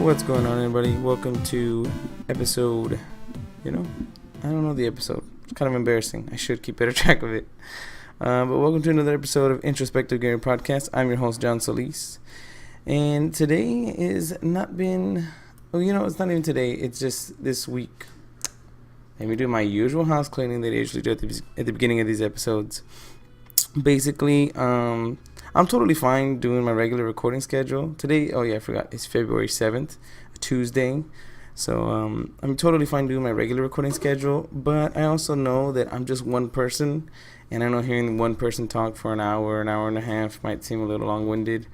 What's going on, everybody? Welcome to episode, I don't know the episode. It's kind of embarrassing. I should keep better track of it. But welcome to another episode of Introspective Gaming Podcast. I'm your host, John Solis. And today is not been, it's not even today. It's just this week. Let me do my usual house cleaning that I usually do at the beginning of these episodes. Basically, I'm totally fine doing my regular recording schedule. Today, I forgot, it's February 7th, Tuesday. So I'm totally fine doing my regular recording schedule. But I also know that I'm just one person. And I know hearing one person talk for an hour and a half might seem a little long-winded.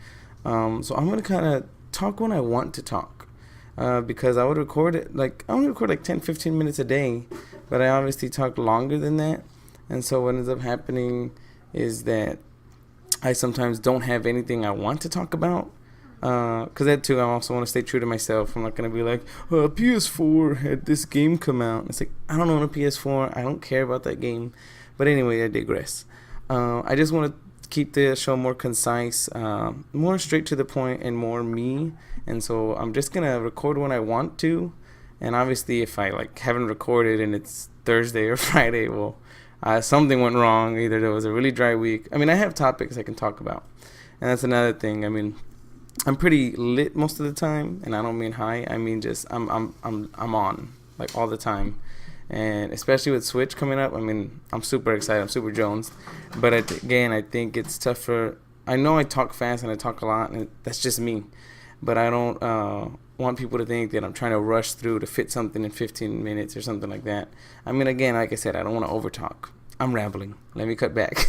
So I'm going to kind of talk when I want to talk. Because I would record it, I only record 10, 15 minutes a day. But I obviously talk longer than that. And so what ends up happening is that I sometimes don't have anything I want to talk about. Because that too, I also want to stay true to myself. I'm not going to be like, PS4 had this game come out. It's like, I don't own a PS4. I don't care about that game. But anyway, I digress. I just want to keep the show more concise, more straight to the point, and more me. And so I'm just going to record when I want to. And obviously, if I haven't recorded and it's Thursday or Friday, well, something went wrong. Either there was a really dry week. I mean, I have topics I can talk about. And that's another thing. I mean, I'm pretty lit most of the time, and I don't mean high. I mean just I'm on all the time. And especially with Switch coming up, I mean, I'm super excited. I'm super Jones. But again, I think it's tougher. I know I talk fast and I talk a lot, and that's just me. But I don't want people to think that I'm trying to rush through to fit something in 15 minutes or something like that. I mean, again, like I said, I don't want to overtalk. I'm rambling. Let me cut back.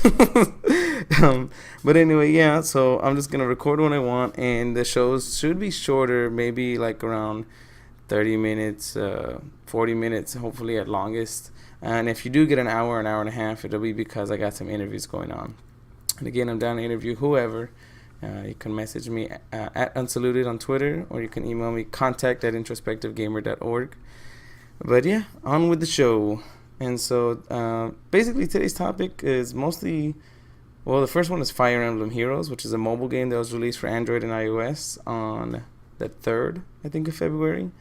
But anyway, yeah, so I'm just going to record when I want, and the shows should be shorter, maybe around 30 minutes, 40 minutes, hopefully at longest. And if you do get an hour and a half, it'll be because I got some interviews going on. And again, I'm down to interview whoever. You can message me at Unsaluted on Twitter, or you can email me contact@introspectivegamer.org. But yeah, on with the show. And so basically today's topic is mostly, the first one is Fire Emblem Heroes, which is a mobile game that was released for Android and iOS on the 3rd, I think, of February.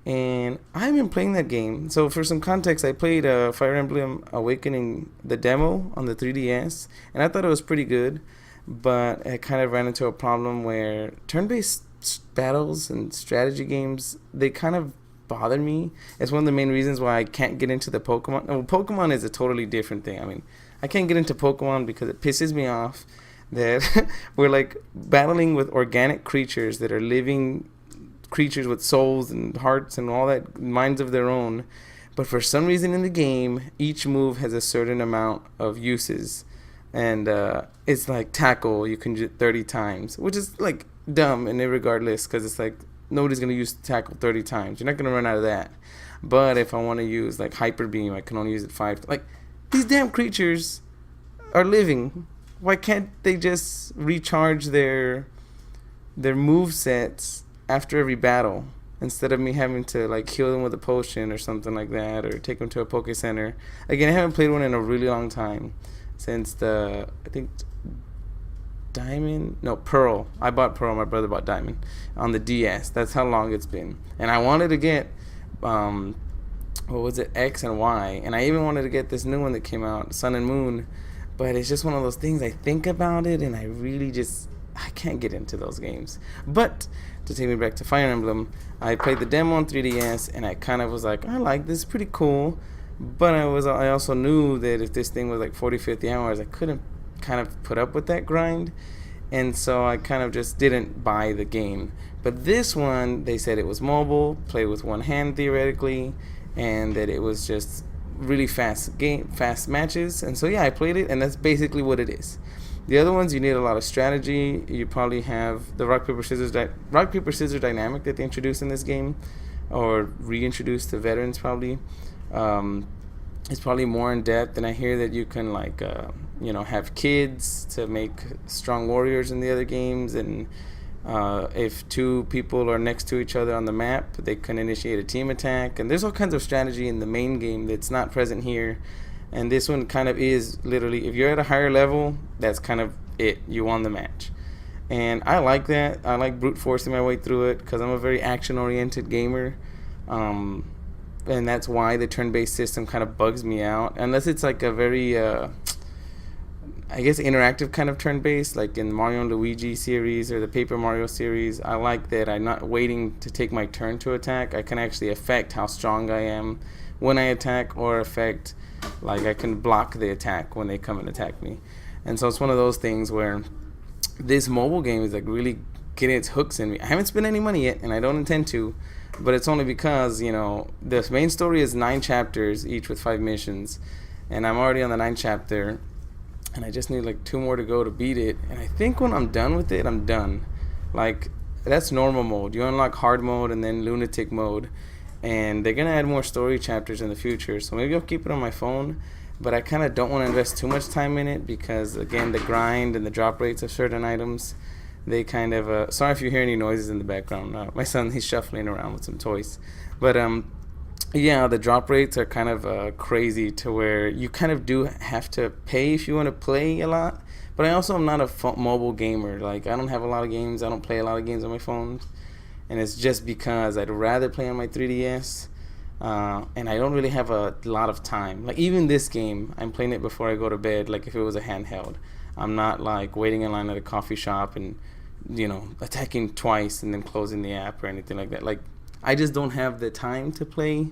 And I've been playing that game. So for some context, I played Fire Emblem Awakening, the demo on the 3DS, and I thought it was pretty good. But I kind of ran into a problem where turn-based battles and strategy games, they kind of bother me. It's one of the main reasons why I can't get into the Pokemon. Well, Pokemon is a totally different thing. I mean, I can't get into Pokemon because it pisses me off that we're battling with organic creatures that are living creatures with souls and hearts and all that, minds of their own. But for some reason in the game, each move has a certain amount of uses. And it's tackle, you can do 30 times, which is dumb and irregardless, because it's nobody's going to use tackle 30 times. You're not going to run out of that. But if I want to use hyper beam, I can only use it 5. These damn creatures are living. Why can't they just recharge their move sets after every battle, instead of me having to heal them with a potion or something like that, or take them to a Poke Center? Again, I haven't played one in a really long time. Since I think Pearl. I bought Pearl, my brother bought Diamond on the DS. That's how long it's been. And I wanted to get, X and Y. And I even wanted to get this new one that came out, Sun and Moon. But it's just one of those things, I think about it, and I really I can't get into those games. But to take me back to Fire Emblem, I played the demo on 3DS, and I kind of was I like this, pretty cool. But I also knew that if this thing was 40, 50 hours, I couldn't kind of put up with that grind. And so I kind of just didn't buy the game. But this one, they said it was mobile, play with one hand theoretically, and that it was just really fast matches. And so yeah, I played it, and that's basically what it is. The other ones, you need a lot of strategy. You probably have the rock paper scissors dynamic that they introduced in this game, or reintroduced to veterans probably. It's probably more in depth, and I hear that you can have kids to make strong warriors in the other games, and if two people are next to each other on the map, they can initiate a team attack, and there's all kinds of strategy in the main game that's not present here. And this one kind of is literally, if you're at a higher level, that's kind of it. You won the match. And I like that. I like brute forcing my way through it because I'm a very action oriented gamer. Um, and that's why the turn based system kind of bugs me out. Unless it's like a very, I guess, interactive kind of turn based, like in Mario and Luigi series or the Paper Mario series. I like that I'm not waiting to take my turn to attack. I can actually affect how strong I am when I attack, or affect, like, I can block the attack when they come and attack me. And so it's one of those things where this mobile game is like really getting its hooks in me. I haven't spent any money yet, and I don't intend to, but it's only because, the main story is 9 chapters, each with 5 missions, and I'm already on the 9th chapter, and I just need like 2 more to go to beat it. And I think when I'm done with it, I'm done. Like, that's normal mode. You unlock hard mode and then lunatic mode, and they're gonna add more story chapters in the future. So maybe I'll keep it on my phone, but I kind of don't want to invest too much time in it because, again, the grind and the drop rates of certain items, they kind of sorry if you hear any noises in the background. My son, he's shuffling around with some toys, but yeah, the drop rates are kind of crazy, to where you kind of do have to pay if you want to play a lot. But I also am not a mobile gamer. Like, I don't have a lot of games. I don't play a lot of games on my phone, and it's just because I'd rather play on my 3DS. And I don't really have a lot of time. Like, even this game, I'm playing it before I go to bed, like if it was a handheld. I'm not like waiting in line at a coffee shop and, attacking twice and then closing the app or anything like that. Like, I just don't have the time to play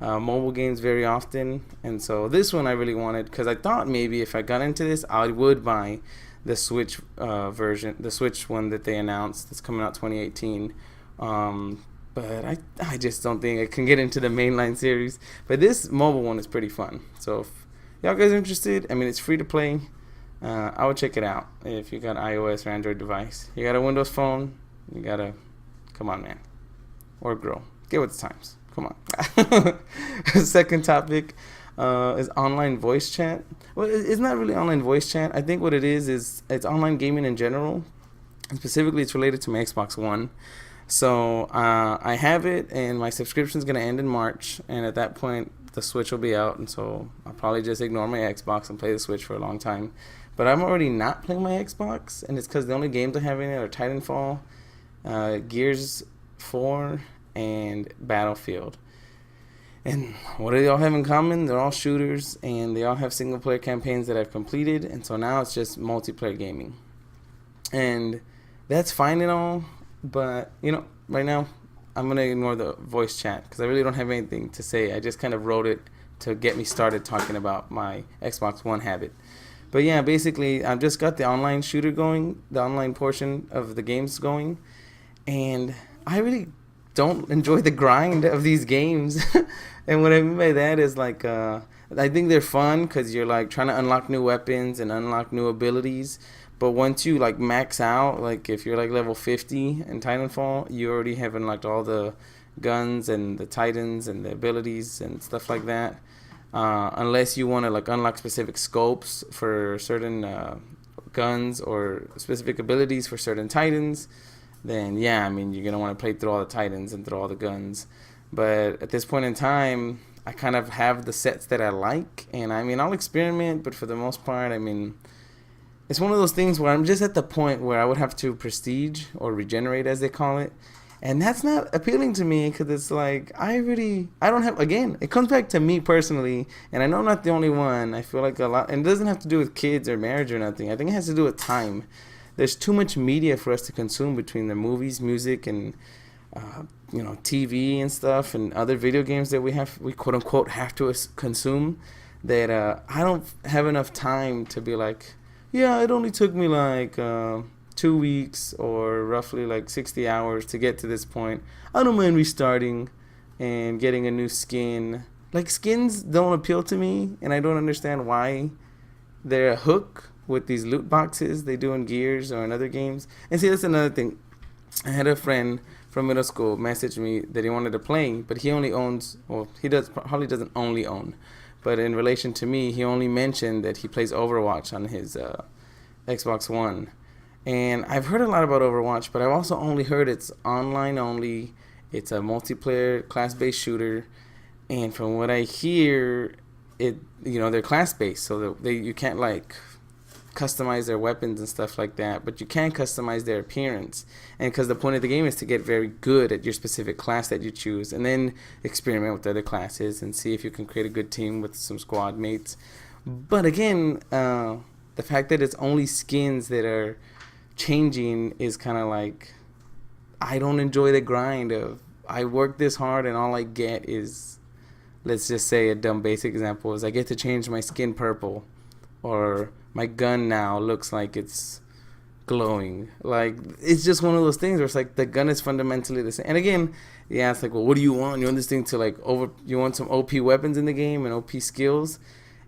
mobile games very often. And so this one I really wanted, because I thought maybe if I got into this, I would buy the Switch version, the Switch one that they announced that's coming out 2018. But I just don't think I can get into the mainline series. But this mobile one is pretty fun. So if y'all guys are interested, I mean, it's free to play. I would check it out if you got an iOS or Android device. You got a Windows phone, you gotta, come on, man. Or grow. Get with the times. Come on. Second topic is online voice chat. Well, it's not really online voice chat. I think what it is it's online gaming in general. And specifically, it's related to my Xbox One. So I have it, and my subscription is going to end in March, and at that point the Switch will be out, and so I'll probably just ignore my Xbox and play the Switch for a long time. But I'm already not playing my Xbox, and it's because the only games I have in it are Titanfall, Gears 4, and Battlefield. And what do they all have in common? They're all shooters, and they all have single-player campaigns that I've completed, and so now it's just multiplayer gaming. And that's fine and all, but, right now, I'm going to ignore the voice chat because I really don't have anything to say. I just kind of wrote it to get me started talking about my Xbox One habit. But yeah, basically, I've just got the online shooter going, the online portion of the games going, and I really don't enjoy the grind of these games. And what I mean by that is, like, I think they're fun because you're, like, trying to unlock new weapons and unlock new abilities. But once you, like, max out, like, if you're, like, level 50 in Titanfall, you already have unlocked all the guns and the titans and the abilities and stuff like that. Unless you want to, like, unlock specific scopes for certain guns or specific abilities for certain titans, then, yeah, I mean, you're going to want to play through all the titans and through all the guns. But at this point in time, I kind of have the sets that I like. And, I mean, I'll experiment, but for the most part, I mean, it's one of those things where I'm just at the point where I would have to prestige or regenerate, as they call it. And that's not appealing to me because it's like, I don't have, again, it comes back to me personally. And I know I'm not the only one. I feel like a lot, and it doesn't have to do with kids or marriage or nothing. I think it has to do with time. There's too much media for us to consume between the movies, music, and, TV and stuff, and other video games that we quote unquote have to consume, that I don't have enough time to be like, yeah, it only took me like 2 weeks or roughly like 60 hours to get to this point. I don't mind restarting and getting a new skin. Like, skins don't appeal to me, and I don't understand why they're a hook with these loot boxes they do in Gears or in other games. And see, that's another thing. I had a friend from middle school message me that he wanted to play, but he only owns, well, probably doesn't only own, but in relation to me, he only mentioned that he plays Overwatch on his Xbox One. And I've heard a lot about Overwatch, but I've also only heard it's online only. It's a multiplayer class-based shooter. And from what I hear, they're class-based, so you can't, like, customize their weapons and stuff like that, but you can customize their appearance. And because the point of the game is to get very good at your specific class that you choose, and then experiment with other classes and see if you can create a good team with some squad mates. But again, the fact that it's only skins that are changing is kind of like, I don't enjoy the grind of, I work this hard and all I get is, let's just say a dumb basic example is I get to change my skin purple, or my gun now looks like it's glowing. Like, it's just one of those things where it's like the gun is fundamentally the same. And again, yeah, it's like, well, what do you want? You want this thing to like you want some OP weapons in the game and OP skills?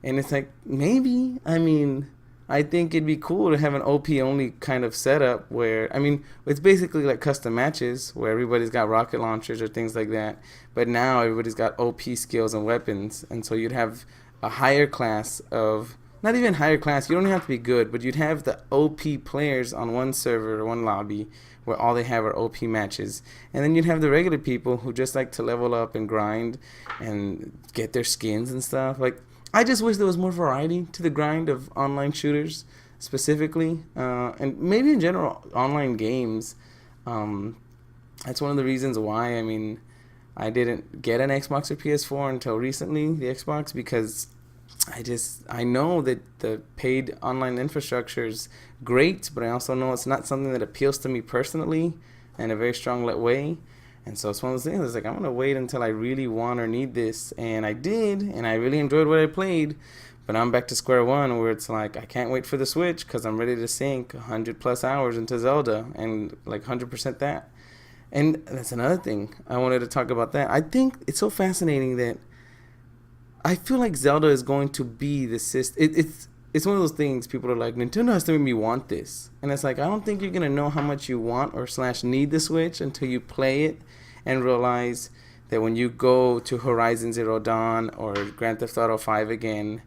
And it's like, maybe. I mean, I think it'd be cool to have an OP only kind of setup where, I mean, it's basically like custom matches where everybody's got rocket launchers or things like that. But now everybody's got OP skills and weapons. And so you'd have a higher class of, not even higher class, you don't have to be good, but you'd have the OP players on one server or one lobby where all they have are OP matches. And then you'd have the regular people who just like to level up and grind and get their skins and stuff. Like, I just wish there was more variety to the grind of online shooters specifically, and maybe in general online games. That's one of the reasons why, I mean, I didn't get an Xbox or PS4 until recently, the Xbox, because I know that the paid online infrastructure is great, but I also know it's not something that appeals to me personally in a very strong way. And so it's one of those things, it's like, I'm going to wait until I really want or need this. And I did, and I really enjoyed what I played. But I'm back to square one where it's like, I can't wait for the Switch because I'm ready to sink 100 plus hours into Zelda and like 100% that. And that's another thing. I wanted to talk about that. I think it's so fascinating that I feel like Zelda is going to be the system. It's one of those things people are like, Nintendo has to make me want this. And it's like, I don't think you're going to know how much you want or / need the Switch until you play it and realize that when you go to Horizon Zero Dawn or Grand Theft Auto 5 again,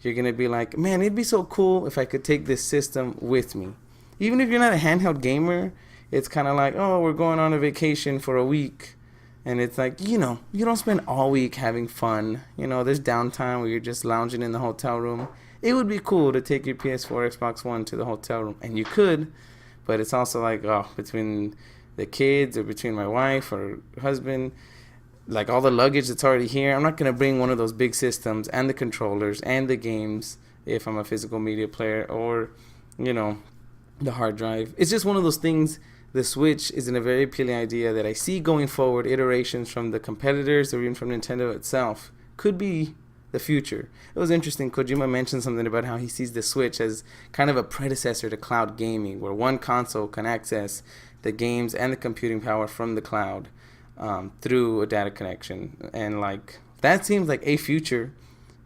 you're going to be like, man, it'd be so cool if I could take this system with me. Even if you're not a handheld gamer, it's kind of like, oh, we're going on a vacation for a week. And it's like, you know, you don't spend all week having fun. You know, there's downtime where you're just lounging in the hotel room. It would be cool to take your PS4, Xbox One to the hotel room. And you could, but it's also like, oh, between the kids or between my wife or husband, like all the luggage that's already here, I'm not going to bring one of those big systems and the controllers and the games if I'm a physical media player, or, you know, the hard drive. It's just one of those things. The Switch isn't a very appealing idea that I see going forward. Iterations from the competitors or even from Nintendo itself could be the future. It was interesting. Kojima mentioned something about how he sees the Switch as kind of a predecessor to cloud gaming, where one console can access the games and the computing power from the cloud through a data connection. And like, that seems like a future.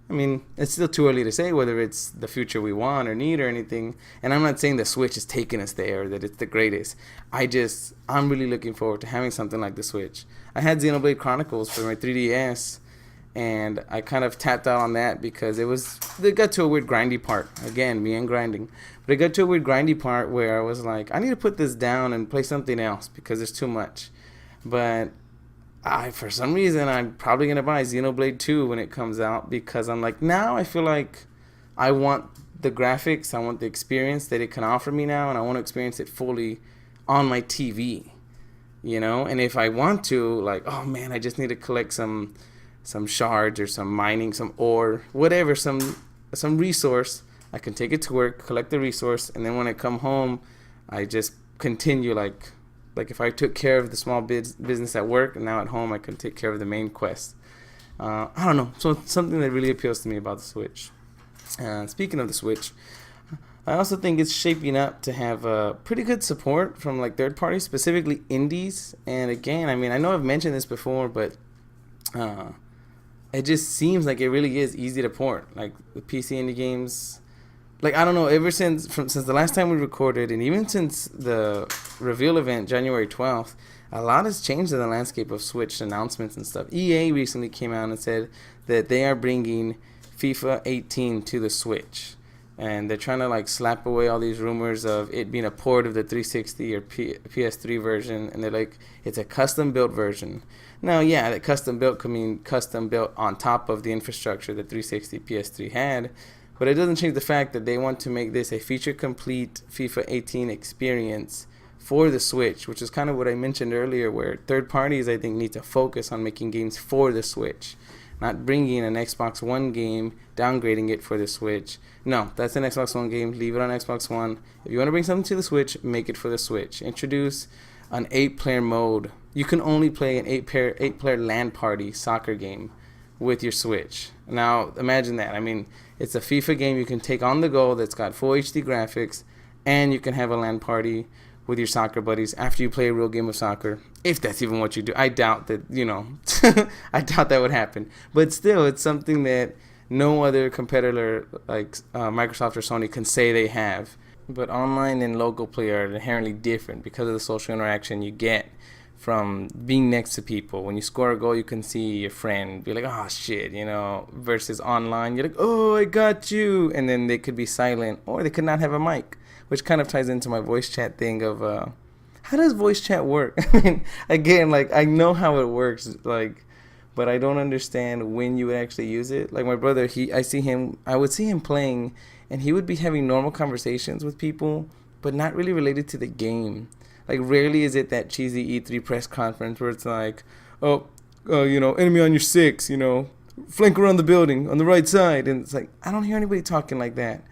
I mean, it's still too early to say whether it's the future we want or need or anything. And I'm not saying the Switch is taking us there, that it's the greatest. I'm really looking forward to having something like the Switch. I had Xenoblade Chronicles for my 3DS, and I kind of tapped out on that because it got to a weird grindy part. Again, me and grinding. But it got to a weird grindy part where I was like, I need to put this down and play something else because there's too much. But for some reason, I'm probably going to buy Xenoblade 2 when it comes out, because I'm like, now I feel like I want the graphics, I want the experience that it can offer me now, and I want to experience it fully on my TV, you know? And if I want to, like, oh man, I just need to collect some shards or some mining, some ore, whatever, some resource, I can take it to work, collect the resource, and then when I come home, I just continue like if I took care of the small business at work, and now at home I can take care of the main quest. I don't know. So it's something that really appeals to me about the Switch. Speaking of the Switch, I also think it's shaping up to have pretty good support from like third parties, specifically indies. And again, I mean, I know I've mentioned this before, but it just seems like it really is easy to port. Like the PC indie games, like, I don't know, ever since the last time we recorded, and even since the reveal event, January 12th, a lot has changed in the landscape of Switch announcements and stuff. EA recently came out and said that they are bringing FIFA 18 to the Switch. And they're trying to, like, slap away all these rumors of it being a port of the 360 or PS3 version. And they're like, it's a custom-built version. Now, yeah, that custom-built could mean custom-built on top of the infrastructure that 360 PS3 had. But it doesn't change the fact that they want to make this a feature-complete FIFA 18 experience for the Switch, which is kind of what I mentioned earlier, where third parties, I think, need to focus on making games for the Switch, not bringing an Xbox One game, downgrading it for the Switch. No, that's an Xbox One game. Leave it on Xbox One. If you want to bring something to the Switch, make it for the Switch. Introduce an 8-player mode. You can only play an 8-player LAN party soccer game with your Switch. Now, imagine that. I mean, it's a FIFA game you can take on the go that's got full HD graphics, and you can have a LAN party with your soccer buddies after you play a real game of soccer, if that's even what you do. I doubt that, I doubt that would happen. But still, it's something that no other competitor like Microsoft or Sony can say they have. But online and local play are inherently different because of the social interaction you get from being next to people. When you score a goal, you can see your friend be like, oh, shit, versus online, you're like, oh, I got you. And then they could be silent, or they could not have a mic, which kind of ties into my voice chat thing of how does voice chat work? I mean, again, I know how it works, but I don't understand when you would actually use it. Like my brother, I would see him playing, and he would be having normal conversations with people, but not really related to the game. Like, rarely is it that cheesy E3 press conference where it's like, enemy on your 6, flank around the building on the right side. And it's like, I don't hear anybody talking like that.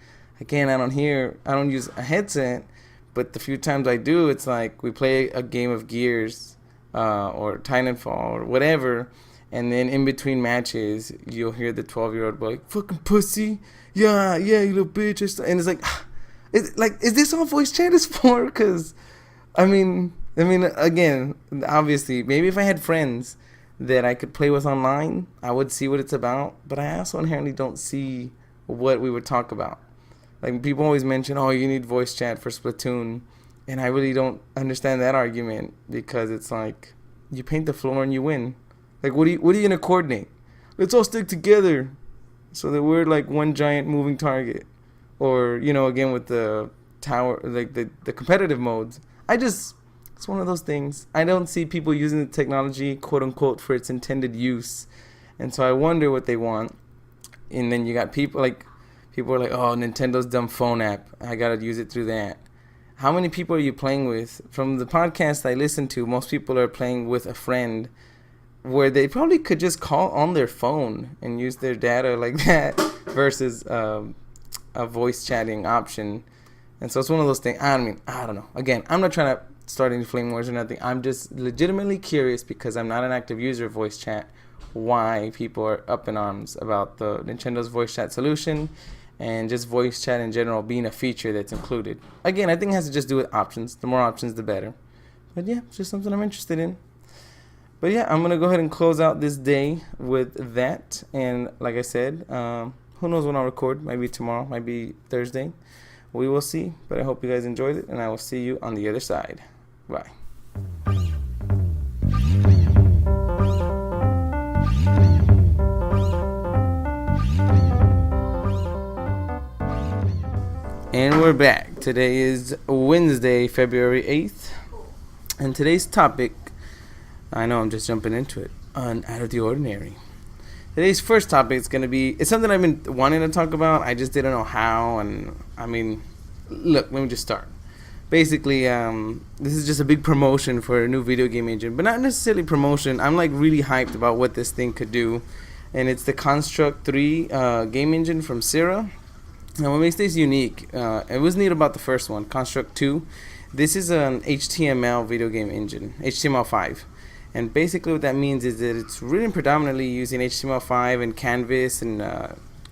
Again, I don't use a headset, but the few times I do, it's like we play a game of Gears or Titanfall or whatever, and then in between matches, you'll hear the 12-year-old be like, fucking pussy, yeah, you little bitch. And it's like, is this all voice chat is for? Because I mean, again, obviously, maybe if I had friends that I could play with online, I would see what it's about. But I also inherently don't see what we would talk about. Like, people always mention, oh, you need voice chat for Splatoon. And I really don't understand that argument, because it's like, you paint the floor and you win. Like, what are you going to coordinate? Let's all stick together so that we're like one giant moving target. Or, again, with the tower, like the competitive modes. It's one of those things. I don't see people using the technology, quote unquote, for its intended use. And so I wonder what they want. And then you got people are like, oh, Nintendo's dumb phone app, I got to use it through that. How many people are you playing with? From the podcast I listen to, most people are playing with a friend where they probably could just call on their phone and use their data like that versus a voice chatting option. And so it's one of those things. I don't know. Again, I'm not trying to start any flame wars or nothing. I'm just legitimately curious, because I'm not an active user of voice chat, why people are up in arms about the Nintendo's voice chat solution and just voice chat in general being a feature that's included. Again, I think it has to just do with options. The more options, the better. But yeah, it's just something I'm interested in. But yeah, I'm going to go ahead and close out this day with that. And like I said, who knows when I'll record? Might be tomorrow, might be Thursday. We will see, but I hope you guys enjoyed it, and I will see you on the other side. Bye. And we're back. Today is Wednesday, February 8th, and today's topic, I know I'm just jumping into it, on Out of the Ordinary. Today's first topic is going to be, it's something I've been wanting to talk about. I just didn't know how. And look, let me just start. Basically, this is just a big promotion for a new video game engine, but not necessarily promotion. I'm really hyped about what this thing could do. And it's the Construct 3 game engine from Sierra. And what makes this unique, it was neat about the first one, Construct 2. This is an HTML video game engine, HTML5. And basically what that means is that it's written predominantly using HTML5 and Canvas and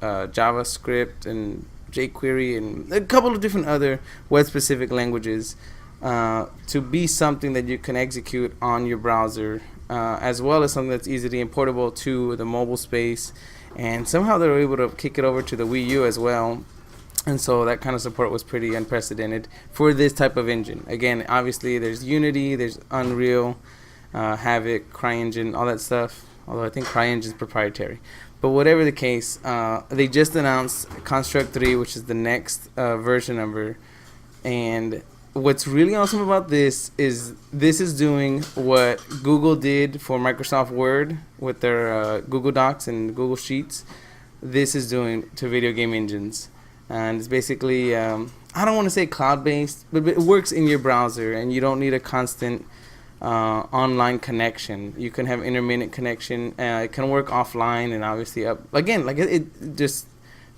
JavaScript and jQuery and a couple of different other web-specific languages to be something that you can execute on your browser, as well as something that's easily importable to the mobile space. And somehow they were able to kick it over to the Wii U as well. And so that kind of support was pretty unprecedented for this type of engine. Again, obviously there's Unity, there's Unreal, Havoc, CryEngine, all that stuff. Although I think CryEngine is proprietary. But whatever the case, they just announced Construct 3, which is the next version number. And what's really awesome about this is doing what Google did for Microsoft Word with their Google Docs and Google Sheets, this is doing to video game engines. And it's basically, I don't want to say cloud-based, but it works in your browser, and you don't need a constant online connection. You can have intermittent connection. It can work offline and obviously up. Again, like it just,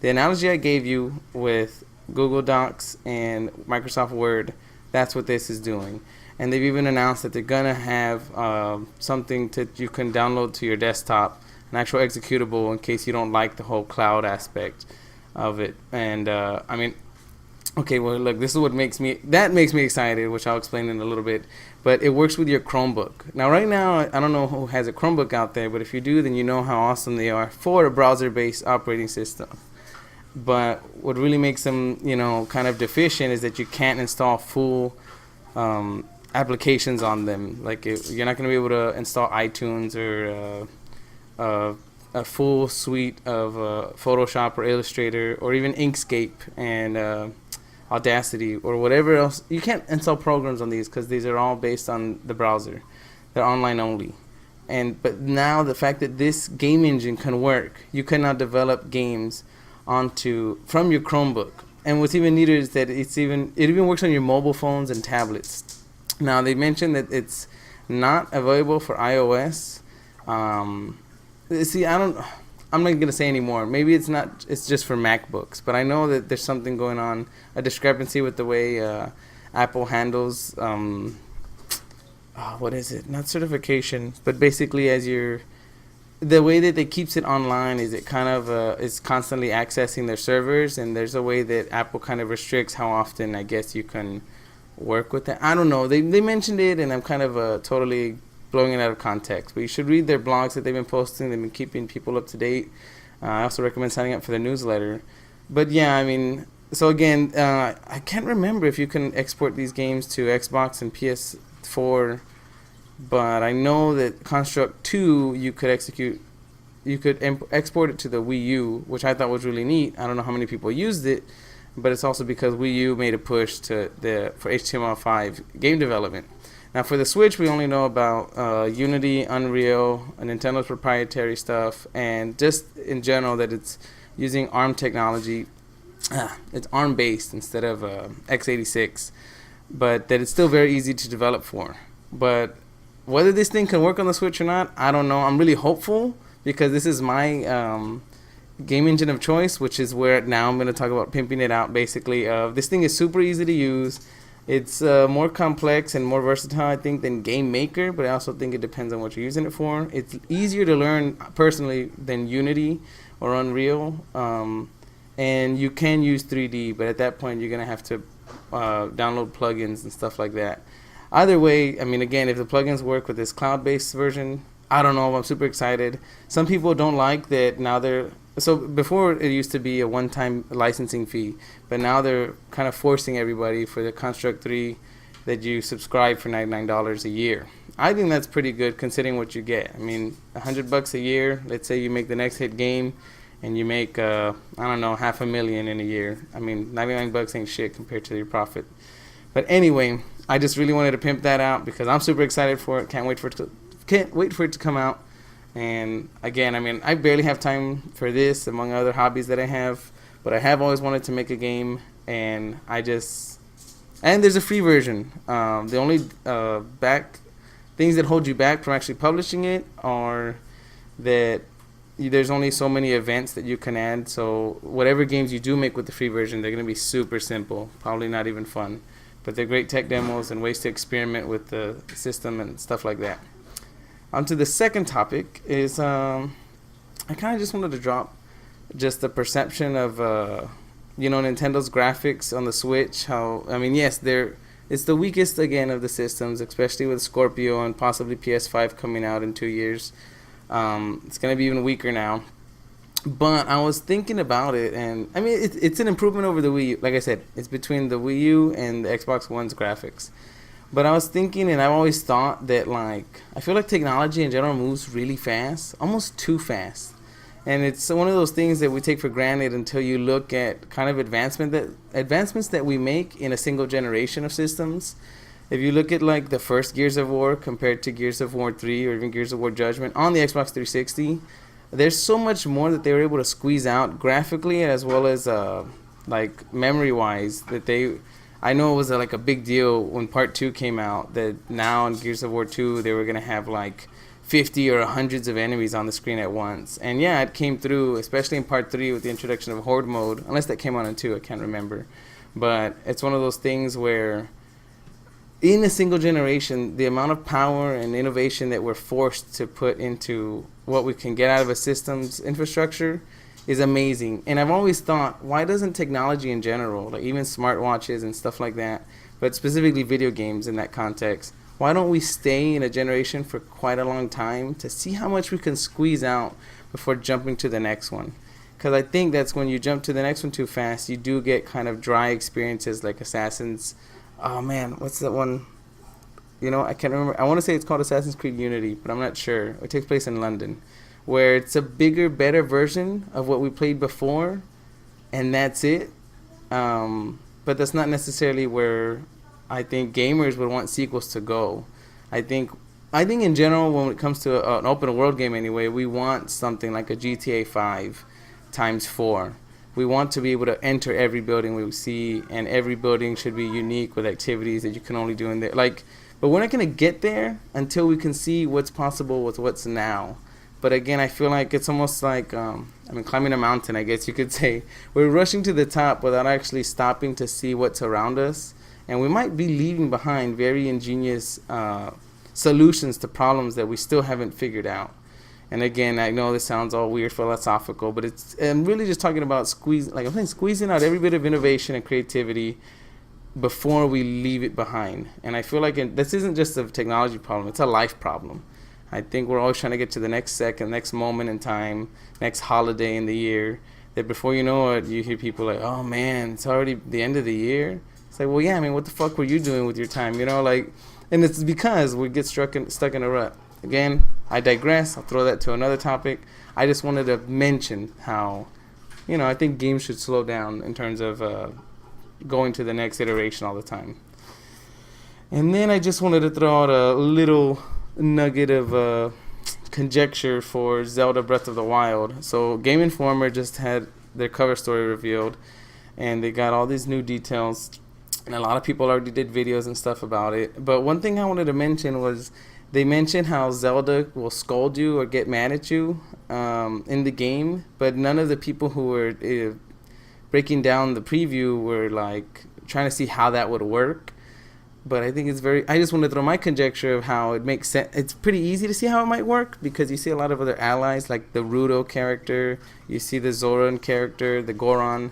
the analogy I gave you with Google Docs and Microsoft Word, that's what this is doing. And they've even announced that they're going to have something that you can download to your desktop, an actual executable, in case you don't like the whole cloud aspect of it. And I mean, okay, well, look, this is what makes me excited, which I'll explain in a little bit. But it works with your Chromebook. Now, right now, I don't know who has a Chromebook out there, but if you do, then you know how awesome they are for a browser-based operating system. But what really makes them, kind of deficient is that you can't install full applications on them. Like, you're not going to be able to install iTunes or a full suite of Photoshop or Illustrator or even Inkscape and Audacity or whatever else. You can't install programs on these because these are all based on the browser. They're online only. But now the fact that this game engine can work, you can now develop games from your Chromebook. And what's even neater is that it even works on your mobile phones and tablets. Now they mentioned that it's not available for iOS. See, I'm not gonna say anymore. Maybe it's not. It's just for MacBooks. But I know that there's something going on, a discrepancy with the way Apple handles what is it? Not certification, but basically the way that they keeps it online is it kind of is constantly accessing their servers, and there's a way that Apple kind of restricts how often I guess you can work with that. I don't know. They mentioned it, and I'm kind of totally blowing it out of context. But you should read their blogs that they've been posting. They've been keeping people up to date. I also recommend signing up for their newsletter. But yeah, I mean, so again, I can't remember if you can export these games to Xbox and PS4, but I know that Construct 2 you could export it to the Wii U, which I thought was really neat. I don't know how many people used it, but it's also because Wii U made a push for HTML5 game development. Now for the Switch, we only know about Unity, Unreal, Nintendo's proprietary stuff, and just in general that it's using ARM technology. It's ARM based instead of x86, but that it's still very easy to develop for. But whether this thing can work on the Switch or not, I don't know. I'm really hopeful because this is my game engine of choice, which is where now I'm going to talk about pimping it out. Basically, this thing is super easy to use. It's more complex and more versatile, I think, than Game Maker, but I also think it depends on what you're using it for. It's easier to learn, personally, than Unity or Unreal, and you can use 3D, but at that point, you're going to have to download plugins and stuff like that. Either way, I mean, again, if the plugins work with this cloud-based version, I don't know, I'm super excited. Some people don't like that now so before it used to be a one-time licensing fee, but now they're kind of forcing everybody for the Construct 3 that you subscribe for $99 a year. I think that's pretty good considering what you get. I mean, $100 a year, let's say you make the next hit game and you make, I don't know, $500,000 in a year. I mean, $99 ain't shit compared to your profit. But anyway, I just really wanted to pimp that out because I'm super excited for it. Can't wait for it to come out. And again, I mean, I barely have time for this among other hobbies that I have, but I have always wanted to make a game, and there's a free version. The only things that hold you back from actually publishing it are that there's only so many events that you can add. So whatever games you do make with the free version, they're going to be super simple, probably not even fun, but they're great tech demos and ways to experiment with the system and stuff like that. On to the second topic is I kind of just wanted to drop just the perception of Nintendo's graphics on the Switch. Yes, it's the weakest again of the systems, especially with Scorpio and possibly PS5 coming out in 2 years. It's gonna be even weaker now. But I was thinking about it, and I mean it's an improvement over the Wii U. Like I said, it's between the Wii U and the Xbox One's graphics. But I was thinking, and I've always thought that, I feel like technology in general moves really fast, almost too fast. And it's one of those things that we take for granted until you look at kind of advancements that we make in a single generation of systems. If you look at, the first Gears of War compared to Gears of War 3 or even Gears of War Judgment on the Xbox 360, there's so much more that they were able to squeeze out graphically as well as like memory wise that they. I know it was like a big deal when Part 2 came out, that now in Gears of War 2 they were gonna have like 50 or hundreds of enemies on the screen at once. And yeah, it came through, especially in Part 3 with the introduction of Horde mode, unless that came out in 2, I can't remember. But it's one of those things where in a single generation, the amount of power and innovation that we're forced to put into what we can get out of a system's infrastructure is amazing. And I've always thought, why doesn't technology in general, like even smartwatches and stuff like that, but specifically video games in that context, why don't we stay in a generation for quite a long time to see how much we can squeeze out before jumping to the next one? Because I think that's when you jump to the next one too fast, you do get kind of dry experiences like Assassin's. Oh man, what's that one? You know, I can't remember. I want to say it's called Assassin's Creed Unity, but I'm not sure. It takes place in London, where it's a bigger, better version of what we played before, and that's it. But that's not necessarily where I think gamers would want sequels to go. I think in general, when it comes to an open world game anyway, we want something like a GTA 5 times 4. We want to be able to enter every building we see, and every building should be unique with activities that you can only do in there. But we're not going to get there until we can see what's possible with what's now. But again, I feel like it's almost like, climbing a mountain, I guess you could say. We're rushing to the top without actually stopping to see what's around us. And we might be leaving behind very ingenious solutions to problems that we still haven't figured out. And again, I know this sounds all weird, philosophical, but I'm really just talking about squeezing out every bit of innovation and creativity before we leave it behind. And I feel like this isn't just a technology problem, it's a life problem. I think we're always trying to get to the next second, next moment in time, next holiday in the year, that before you know it, you hear people like, oh man, it's already the end of the year. It's like, well, yeah, I mean, what the fuck were you doing with your time? You know, like, and it's because we get stuck in a rut. Again, I digress. I'll throw that to another topic. I just wanted to mention how, I think games should slow down in terms of going to the next iteration all the time. And then I just wanted to throw out a little nugget of conjecture for Zelda Breath of the Wild. So Game Informer just had their cover story revealed, and they got all these new details, and a lot of people already did videos and stuff about it. But one thing I wanted to mention was they mentioned how Zelda will scold you or get mad at you in the game, but none of the people who were breaking down the preview were like trying to see how that would work. But I think I just want to throw my conjecture of how it makes sense. It's pretty easy to see how it might work because you see a lot of other allies like the Rudo character, you see the Zoran character, the Goron,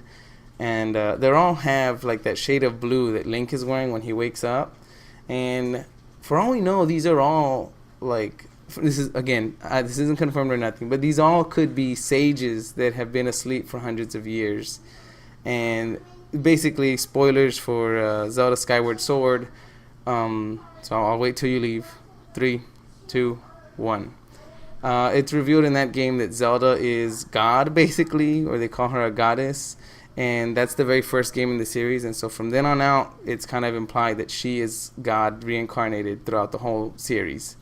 and they all have like that shade of blue that Link is wearing when he wakes up. And for all we know, these are all like, this isn't confirmed or nothing, but these all could be sages that have been asleep for hundreds of years. And basically, spoilers for Zelda Skyward Sword. So I'll wait till you leave. 3, 2, 1. It's revealed in that game that Zelda is God, basically, or they call her a goddess. And that's the very first game in the series. And so from then on out, it's kind of implied that she is God reincarnated throughout the whole series.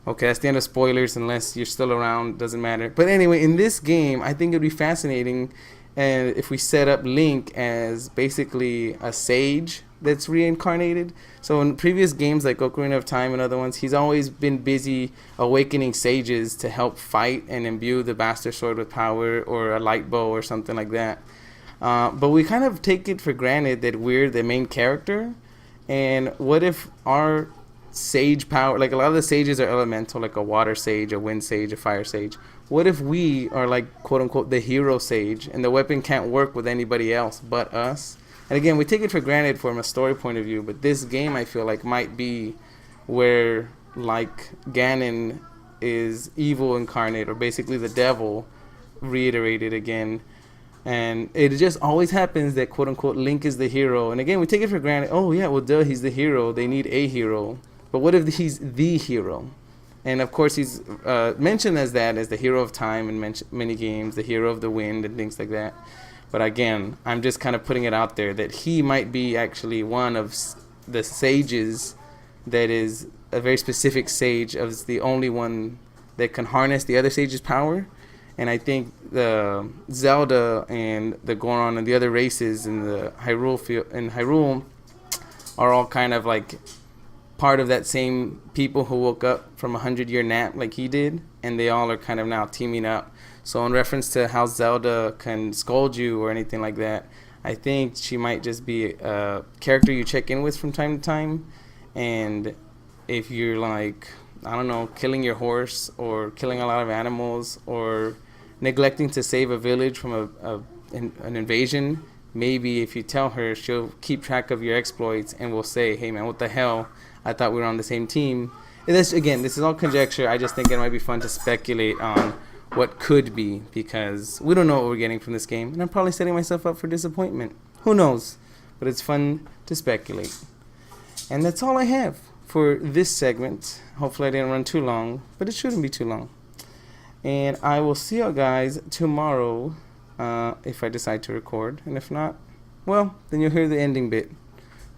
Okay, that's the end of spoilers. Unless you're still around, doesn't matter. But anyway, in this game, I think it'd be fascinating if we set up Link as basically a sage that's reincarnated. So in previous games like Ocarina of Time and other ones, he's always been busy awakening sages to help fight and imbue the Master Sword with power, or a light bow or something like that. But we kind of take it for granted that we're the main character. And what if our sage power, like a lot of the sages are elemental, like a water sage, a wind sage, a fire sage. What if we are like, quote unquote, the hero sage, and the weapon can't work with anybody else but us? And again, we take it for granted from a story point of view, but this game, I feel like, might be where, like, Ganon is evil incarnate, or basically the devil reiterated again. And it just always happens that, quote unquote, Link is the hero. And again, we take it for granted. Oh, yeah, well, duh, he's the hero. They need a hero. But what if he's the hero? And of course, he's mentioned as the hero of time in many games, the hero of the wind, and things like that. But again, I'm just kind of putting it out there that he might be actually one of the sages that is a very specific sage, of the only one that can harness the other sage's power. And I think the Zelda and the Goron and the other races in the Hyrule are all kind of like part of that same people who woke up from a 100-year nap like he did, and they all are kind of now teaming up. So in reference to how Zelda can scold you or anything like that, I think she might just be a character you check in with from time to time. And if you're like, I don't know, killing your horse or killing a lot of animals or neglecting to save a village from an invasion, maybe if you tell her, she'll keep track of your exploits and will say, hey man, what the hell? I thought we were on the same team. And this is all conjecture. I just think it might be fun to speculate on what could be, because we don't know what we're getting from this game, and I'm probably setting myself up for disappointment. Who knows? But it's fun to speculate. And that's all I have for this segment. Hopefully I didn't run too long, but it shouldn't be too long. And I will see you guys tomorrow if I decide to record. And if not, well, then you'll hear the ending bit.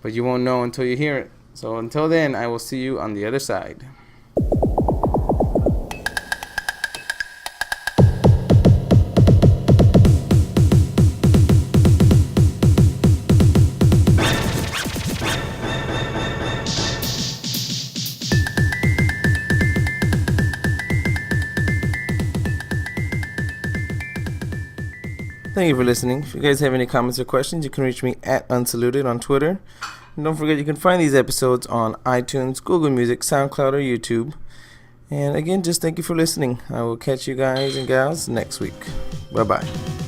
But you won't know until you hear it. So until then, I will see you on the other side. Thank you for listening. If you guys have any comments or questions, you can reach me at Unsaluted on Twitter. And don't forget, you can find these episodes on iTunes, Google Music, SoundCloud, or YouTube. And again, just thank you for listening. I will catch you guys and gals next week. Bye-bye.